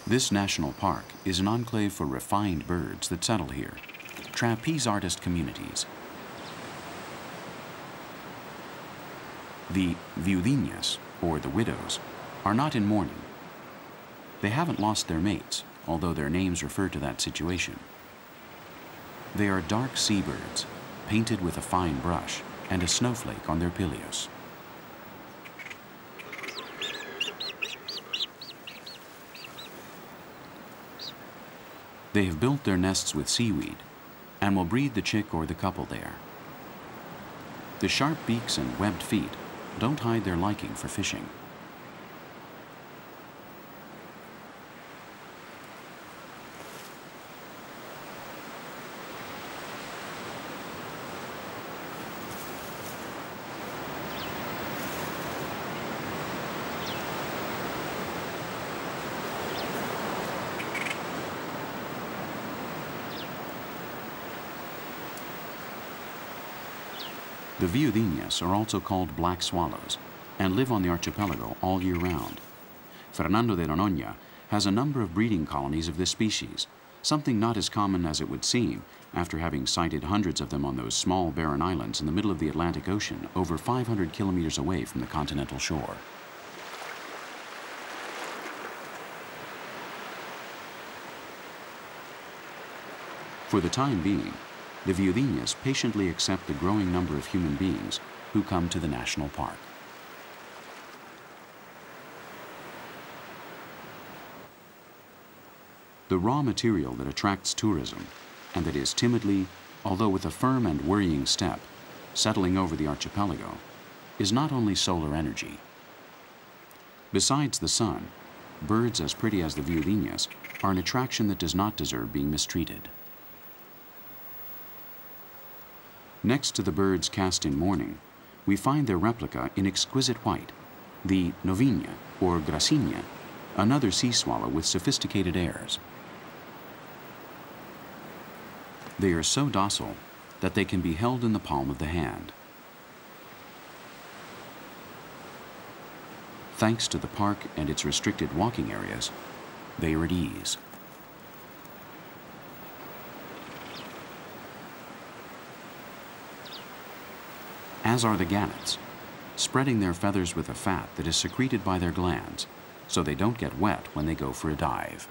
This national park is an enclave for refined birds that settle here, trapeze artist communities. The viudinas, or the widows, are not in mourning. They haven't lost their mates, although their names refer to that situation. They are dark seabirds, painted with a fine brush and a snowflake on their pileus. They have built their nests with seaweed and will breed the chick or the couple there. The sharp beaks and webbed feet don't hide their liking for fishing. The viudinas are also called black swallows and live on the archipelago all year round. Fernando de Noronha has a number of breeding colonies of this species, something not as common as it would seem after having sighted hundreds of them on those small barren islands in the middle of the Atlantic Ocean over 500 kilometers away from the continental shore. For the time being, the viudinas patiently accept the growing number of human beings who come to the national park. The raw material that attracts tourism and that is timidly, although with a firm and worrying step, settling over the archipelago, is not only solar energy. Besides the sun, birds as pretty as the viudinas are an attraction that does not deserve being mistreated. Next to the birds cast in mourning, we find their replica in exquisite white, the novinha, or gracinha, another sea swallow with sophisticated airs. They are so docile that they can be held in the palm of the hand. Thanks to the park and its restricted walking areas, they are at ease. As are the gannets, spreading their feathers with a fat that is secreted by their glands, so they don't get wet when they go for a dive.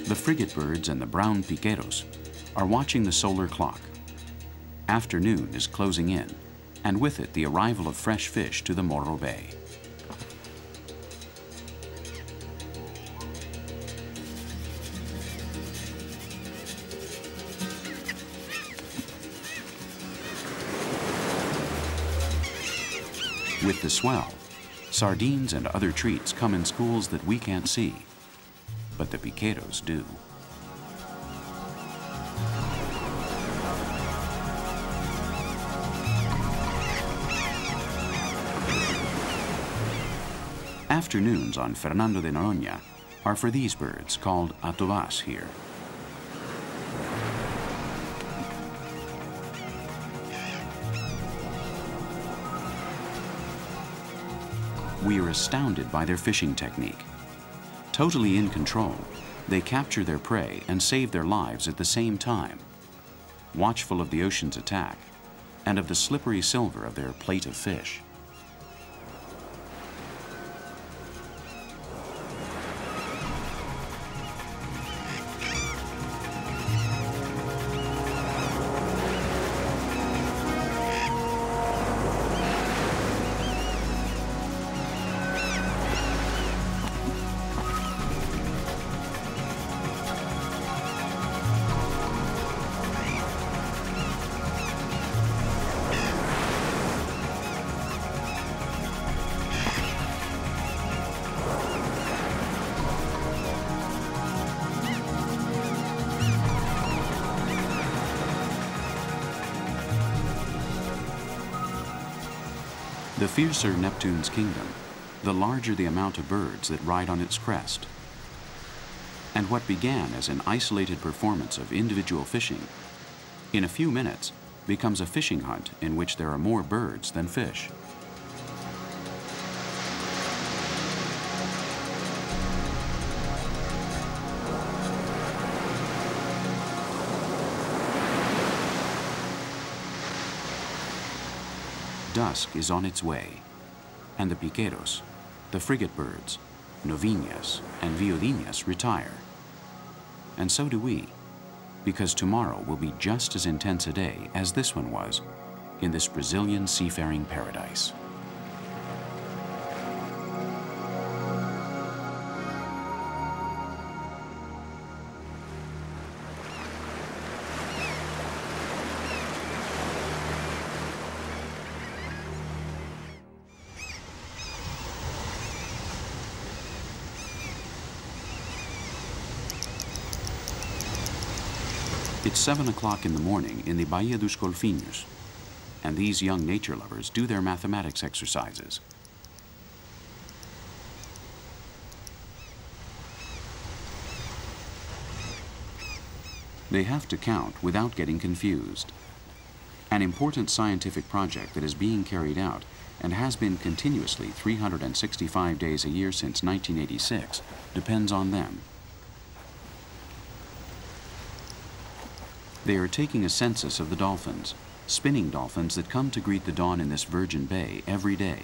The frigate birds and the brown piqueros are watching the solar clock. Afternoon is closing in, and with it the arrival of fresh fish to the Morro Bay. With the swell, sardines and other treats come in schools that we can't see, but the piqueros do. Afternoons on Fernando de Noronha are for these birds, called atobás here. We are astounded by their fishing technique. Totally in control, they capture their prey and save their lives at the same time, watchful of the ocean's attack and of the slippery silver of their plate of fish. The fiercer Neptune's kingdom, the larger the amount of birds that ride on its crest. And what began as an isolated performance of individual fishing, in a few minutes becomes a fishing hunt in which there are more birds than fish. Dusk is on its way, and the piqueros, the frigate birds, novinas and viodinas retire. And so do we, because tomorrow will be just as intense a day as this one was in this Brazilian seafaring paradise. It's 7 o'clock in the morning in the Baía dos Golfinhos, and these young nature lovers do their mathematics exercises. They have to count without getting confused. An important scientific project that is being carried out and has been continuously 365 days a year since 1986 depends on them. They are taking a census of the dolphins, spinning dolphins that come to greet the dawn in this virgin bay every day,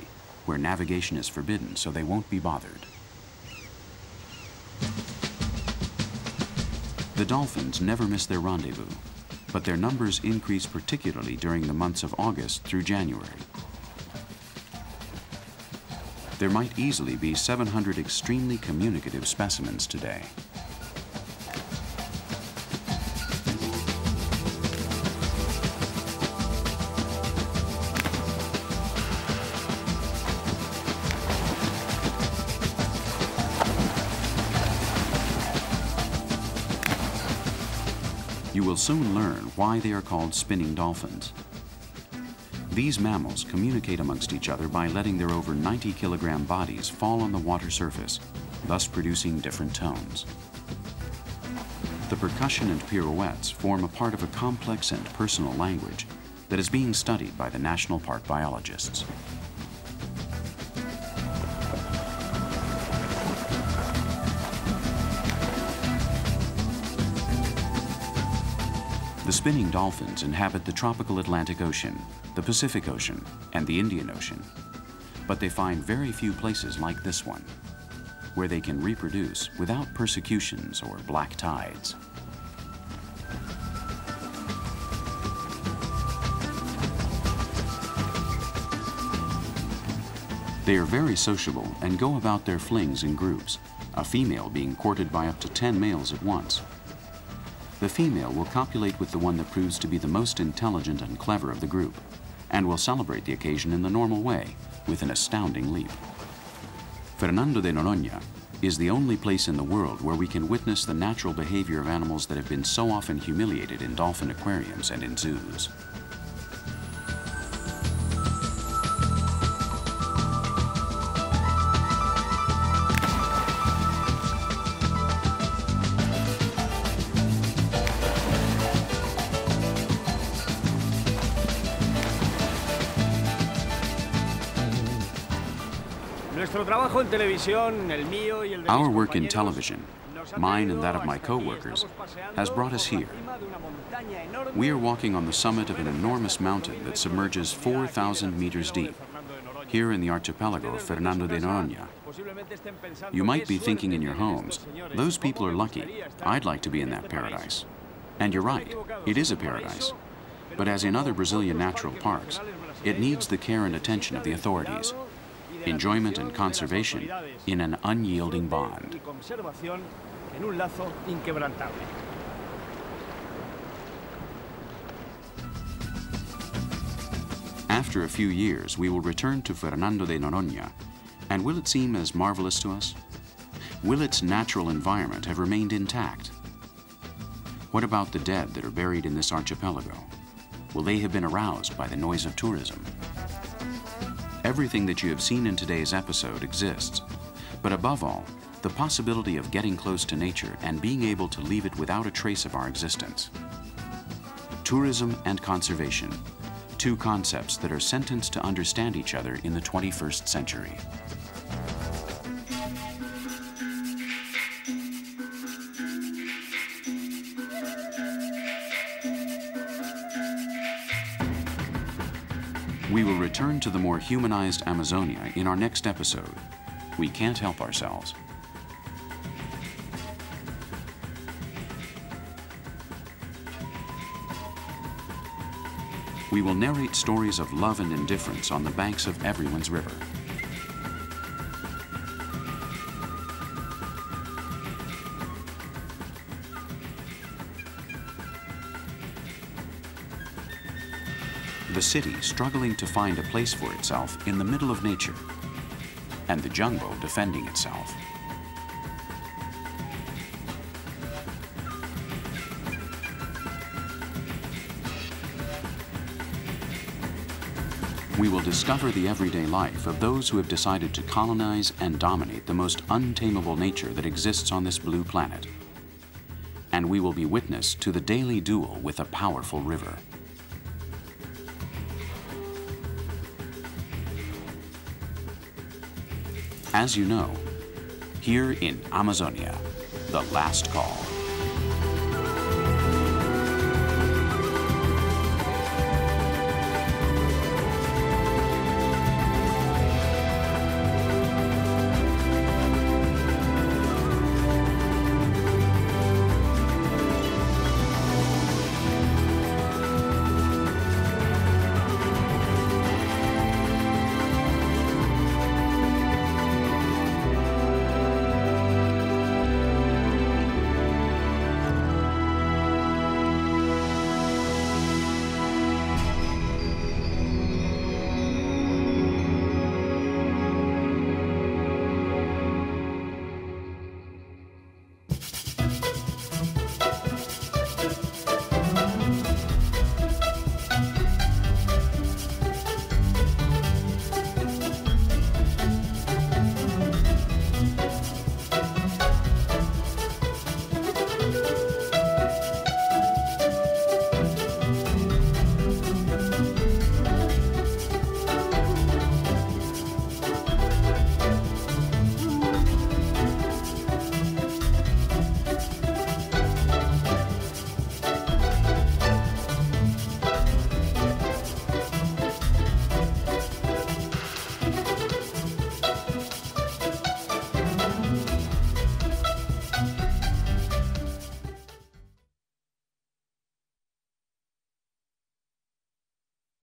where navigation is forbidden so they won't be bothered. The dolphins never miss their rendezvous, but their numbers increase particularly during the months of August through January. There might easily be 700 extremely communicative specimens today. You will soon learn why they are called spinning dolphins. These mammals communicate amongst each other by letting their over 90-kilogram bodies fall on the water surface, thus producing different tones. The percussion and pirouettes form a part of a complex and personal language that is being studied by the national park biologists. The spinning dolphins inhabit the tropical Atlantic Ocean, the Pacific Ocean, and the Indian Ocean. But they find very few places like this one, where they can reproduce without persecutions or black tides. They are very sociable and go about their flings in groups, a female being courted by up to 10 males at once. The female will copulate with the one that proves to be the most intelligent and clever of the group, and will celebrate the occasion in the normal way, with an astounding leap. Fernando de Noronha is the only place in the world where we can witness the natural behavior of animals that have been so often humiliated in dolphin aquariums and in zoos. Our work in television, mine and that of my co-workers, has brought us here. We are walking on the summit of an enormous mountain that submerges 4,000 meters deep, here in the archipelago of Fernando de Noronha. You might be thinking in your homes, those people are lucky. I'd like to be in that paradise. And you're right, it is a paradise. But as in other Brazilian natural parks, it needs the care and attention of the authorities. Enjoyment and conservation in an unyielding bond. After a few years, we will return to Fernando de Noronha, and will it seem as marvelous to us? Will its natural environment have remained intact? What about the dead that are buried in this archipelago? Will they have been aroused by the noise of tourism? Everything that you have seen in today's episode exists, but above all, the possibility of getting close to nature and being able to leave it without a trace of our existence. Tourism and conservation, two concepts that are sentenced to understand each other in the 21st century. We will return to the more humanized Amazonia in our next episode. We can't help ourselves. We will narrate stories of love and indifference on the banks of everyone's river. The city struggling to find a place for itself in the middle of nature, and the jungle defending itself. We will discover the everyday life of those who have decided to colonize and dominate the most untamable nature that exists on this blue planet. And we will be witness to the daily duel with a powerful river. As you know, here in Amazonia, the last call.